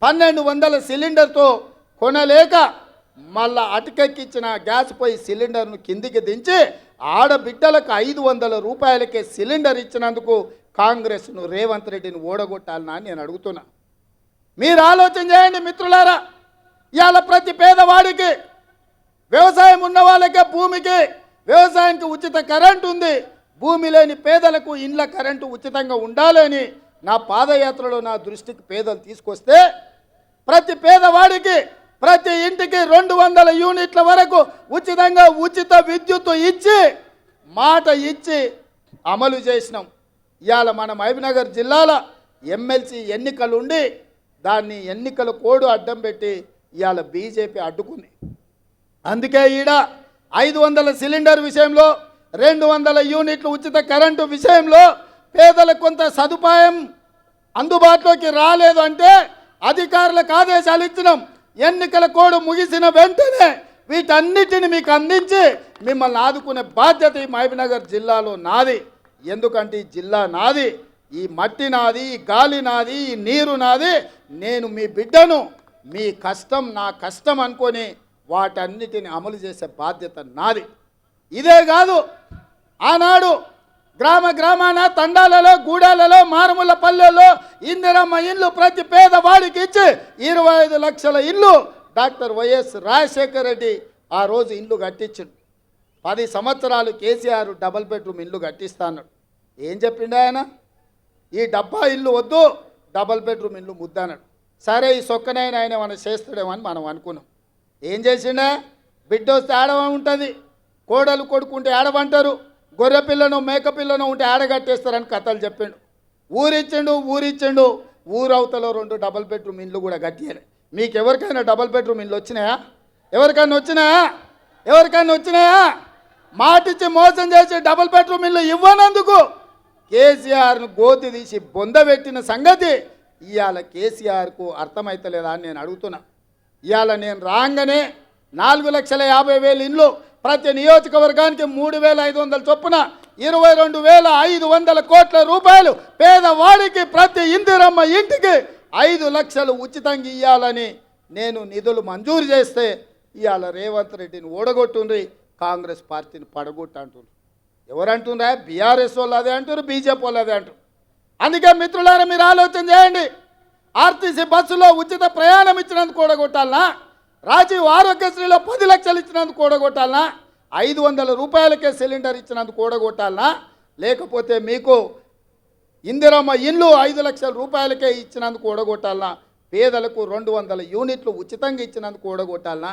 1200 సిలిండర్తో కొనలేక మళ్ళా అటుకెక్కించిన గ్యాస్ పొయ్యి సిలిండర్ను కిందికి దించి ఆడబిడ్డలకు 500 రూపాయలకే సిలిండర్ ఇచ్చినందుకు కాంగ్రెస్ను రేవంత్ రెడ్డిని ఓడగొట్టాలనా నేను అడుగుతున్నా. మీరు ఆలోచన చేయండి మిత్రులారా. ఇవాళ ప్రతి పేదవాడికి, వ్యవసాయం ఉన్న వాళ్ళకే భూమికి వ్యవసాయానికి ఉచిత కరెంటు ఉంది. భూమి లేని పేదలకు ఇండ్ల కరెంటు ఉచితంగా ఉండాలని నా పాదయాత్రలో నా దృష్టికి పేదలు తీసుకొస్తే ప్రతి పేదవాడికి ప్రతి ఇంటికి 200 యూనిట్ల వరకు ఉచితంగా ఉచిత విద్యుత్తు ఇచ్చి మాట ఇచ్చి అమలు చేసినాం. ఇవాళ మన మహబూబ్నగర్ జిల్లాలో ఎమ్మెల్సీ ఎన్నికలు ఉండి దాన్ని ఎన్నికల కోడ్ అడ్డం పెట్టి ఇవాళ బీజేపీ అడ్డుకుంది. అందుకే ఈడ 500 సిలిండర్ విషయంలో 200 యూనిట్లు ఉచిత కరెంటు విషయంలో పేదలకు కొంత సదుపాయం అందుబాటులోకి రాలేదు అంటే అధికారులకు ఆదేశాలు ఇచ్చినాం. ఎన్నికల కోడ్ ముగిసిన వెంటనే వీటన్నిటిని మీకు అందించి మిమ్మల్ని ఆదుకునే బాధ్యత ఈ మహబూబ్నగర్ జిల్లాలో నాది. ఎందుకంటే ఈ జిల్లా నాది, ఈ మట్టి నాది, ఈ గాలి నాది, ఈ నీరు నాది. నేను మీ బిడ్డను, మీ కష్టం నా కష్టం అనుకొని వాటన్నిటిని అమలు చేసే బాధ్యత నాది. ఇదే కాదు, ఆనాడు గ్రామాన తండాలలో, గూడాలలో, మారుమూల పల్లెల్లో ఇందిరమ్మ ఇల్లు ప్రతి పేదవాడికి ఇచ్చి 25 లక్షల ఇల్లు డాక్టర్ వైఎస్ రాజశేఖర రెడ్డి ఆ రోజు ఇల్లు కట్టించాడు. 10 సంవత్సరాలు కేసీఆర్ డబుల్ బెడ్రూమ్ ఇల్లు కట్టిస్తాడు. ఏం చెప్పిండు ఆయన? ఈ డబ్బా ఇల్లు వద్దు, డబుల్ బెడ్రూమ్ ఇల్లు ముద్దన్నాడు. సరే ఈ సొక్కనైనా ఆయన మనం చేస్తాడేమని మనం అనుకున్నాం. ఏం చేసిండే? బిడ్డ వస్తే ఆడవ ఉంటుంది, కోడలు కొడుకుంటే ఆడవంటారు, గొర్రె పిల్లను మేక పిల్లను ఉంటే ఆడగట్టేస్తారని కథలు చెప్పిండు. ఊరిచ్చిండు. ఊరవతలో 2 డబుల్ బెడ్రూమ్ ఇల్లు కూడా కట్టియాలి. మీకు ఎవరికైనా డబుల్ బెడ్రూమ్ ఇల్లు వచ్చినాయా? ఎవరికైనా వచ్చినాయా? మాటిచ్చి మోసం చేసి డబుల్ బెడ్రూమ్ ఇల్లు ఇవ్వనందుకు కేసీఆర్ను గోతి తీసి బొందబెట్టిన సంగతి ఇవాళ కేసీఆర్కు అర్థమవుతలేదా అని నేను అడుగుతున్నా. ఇవాళ నేను రాగానే 4,50,000 ఇల్లు ప్రతి నియోజకవర్గానికి 3,500 చొప్పున 22,500 కోట్ల రూపాయలు పేదవాడికి ప్రతి ఇందిరమ్మ ఇంటికి 5 లక్షలు ఉచితంగా ఇవ్వాలని నేను నిధులు మంజూరు చేస్తే ఇవాళ రేవంత్ రెడ్డిని ఓడగొట్టుండ్రి, కాంగ్రెస్ పార్టీని పడగొట్టంటున్నారు. ఎవరంటున్నారా? బీఆర్ఎస్ వాళ్ళు అదే అంటారు, బీజేపీ వాళ్ళు అదే అంటారు. అందుకే మిత్రులారా మీరు ఆలోచన చేయండి. ఆర్టీసీ బస్సులో ఉచిత ప్రయాణం ఇచ్చినందుకు కూడగొట్టాలనా? రాజీవ్ ఆరోగ్యశ్రీలో 10 లక్షలు ఇచ్చినందుకు కూడగొట్టాలనా? 500 రూపాయలకే సిలిండర్ ఇచ్చినందుకు కూడగొట్టాలనా? లేకపోతే మీకు ఇందిరమ్మ ఇల్లు 5 లక్షల రూపాయలకే ఇచ్చినందుకు కూడగొట్టాలనా? పేదలకు 200 యూనిట్లు ఉచితంగా ఇచ్చినందుకు కూడగొట్టాలనా?